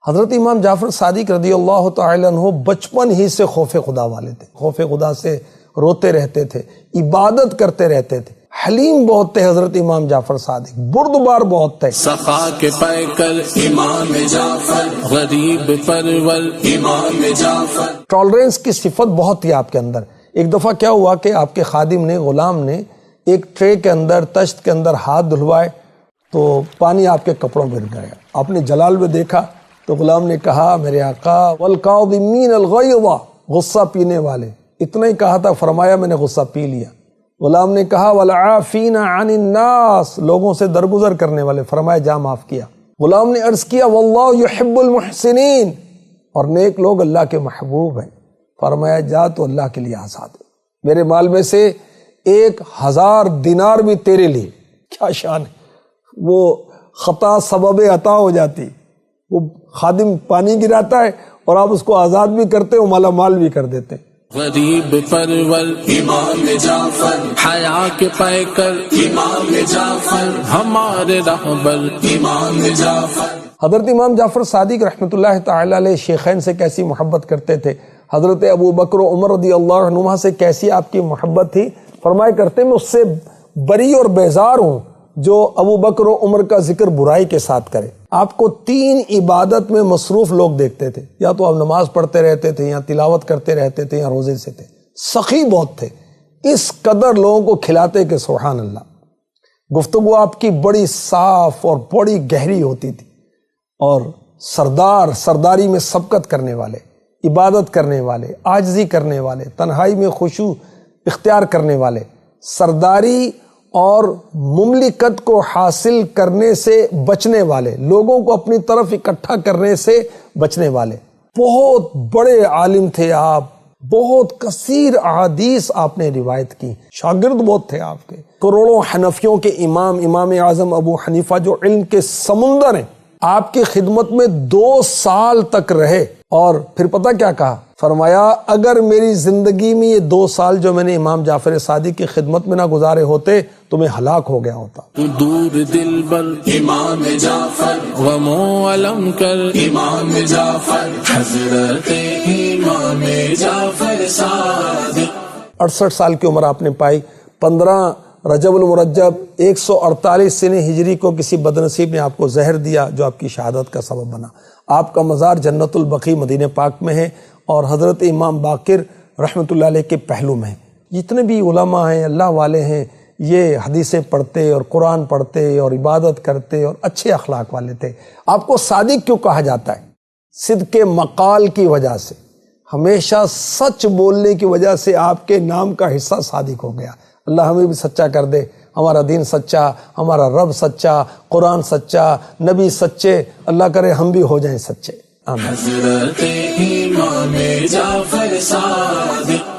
حضرت امام جعفر صادق رضی اللہ تعالی عنہ بچپن ہی سے خوف خدا والے تھے، خوف خدا سے روتے رہتے تھے، عبادت کرتے رہتے تھے، حلیم بہت تھے حضرت امام جعفر صادق، بردبار بہت تھے۔ سخا کے پیکر امام جعفر، غریب پرور امام جعفر۔ ٹالرنس کی صفت بہت تھی آپ کے اندر۔ ایک دفعہ کیا ہوا کہ آپ کے خادم نے، غلام نے ایک ٹرے کے اندر، تشت کے اندر ہاتھ دھلوائے تو پانی آپ کے کپڑوں میں گر گیا۔ آپ نے جلال میں دیکھا تو غلام نے کہا میرے آقا والکاظمین الغیظ، غصہ پینے والے، اتنا ہی کہا تھا، فرمایا میں نے غصہ پی لیا۔ غلام نے کہا والعافین عن الناس، لوگوں سے درگزر کرنے والے، فرمایا جا معاف کیا۔ غلام نے عرض کیا واللہ یحب المحسنین، اور نیک لوگ اللہ کے محبوب ہیں، فرمایا جا تو اللہ کے لیے آزاد ہے، میرے مال میں سے 1000 دینار بھی تیرے لیے۔ کیا شان ہے، وہ خطا سبب عطا ہو جاتی، وہ خادم پانی گراتا ہے اور آپ اس کو آزاد بھی کرتے ہو، مالا مال بھی کر دیتے۔ غریب پرور امام جعفر، حیا کے پیکر امام جعفر، ہمارے رہبر امام جعفر۔ حضرت امام جعفر صادق رحمۃ اللہ تعالی علیہ شیخین سے کیسی محبت کرتے تھے، حضرت ابو بکر و عمر رضی اللہ عنہما سے کیسی آپ کی محبت تھی، فرمایا کرتے میں اس سے بری اور بیزار ہوں جو ابو بکر و عمر کا ذکر برائی کے ساتھ کرے۔ آپ کو 3 عبادت میں مصروف لوگ دیکھتے تھے، یا تو آپ نماز پڑھتے رہتے تھے، یا تلاوت کرتے رہتے تھے، یا روزے سے تھے، سخی بہت تھے، اس قدر لوگوں کو کھلاتے کہ سبحان اللہ۔ گفتگو آپ کی بڑی صاف اور بڑی گہری ہوتی تھی، اور سرداری میں سبقت کرنے والے، عبادت کرنے والے، عاجزی کرنے والے، تنہائی میں خشوع اختیار کرنے والے، سرداری اور مملکت کو حاصل کرنے سے بچنے والے، لوگوں کو اپنی طرف اکٹھا کرنے سے بچنے والے، بہت بڑے عالم تھے آپ، بہت کثیر احادیث آپ نے روایت کی، شاگرد بہت تھے آپ کے، کروڑوں حنفیوں کے امام اعظم ابو حنیفہ جو علم کے سمندر ہیں، آپ کی خدمت میں 2 سال تک رہے، اور پھر پتہ کیا کہا، فرمایا اگر میری زندگی میں یہ 2 سال جو میں نے امام جعفر صادق کی خدمت میں نہ گزارے ہوتے تو میں ہلاک ہو گیا ہوتا۔ دور دل بر امام جعفر، غمو علم کر امام جعفر، حضرت امام جعفر صادق۔ 68 سال کی عمر آپ نے پائی۔ 15 رجب المرجب 148 سنہ ہجری کو کسی بدنصیب نے آپ کو زہر دیا جو آپ کی شہادت کا سبب بنا۔ آپ کا مزار جنت البقیع مدینہ پاک میں ہے، اور حضرت امام باقر رحمۃ اللہ علیہ کے پہلو میں ہے۔ جتنے بھی علماء ہیں، اللہ والے ہیں، یہ حدیثیں پڑھتے اور قرآن پڑھتے اور عبادت کرتے اور اچھے اخلاق والے تھے۔ آپ کو صادق کیوں کہا جاتا ہے؟ صدق مقال کی وجہ سے، ہمیشہ سچ بولنے کی وجہ سے آپ کے نام کا حصہ صادق ہو گیا۔ اللہ ہمیں بھی سچا کر دے، ہمارا دین سچا، ہمارا رب سچا، قرآن سچا، نبی سچے، اللہ کرے ہم بھی ہو جائیں سچے، آمین۔ حضرت امام جعفر صادق۔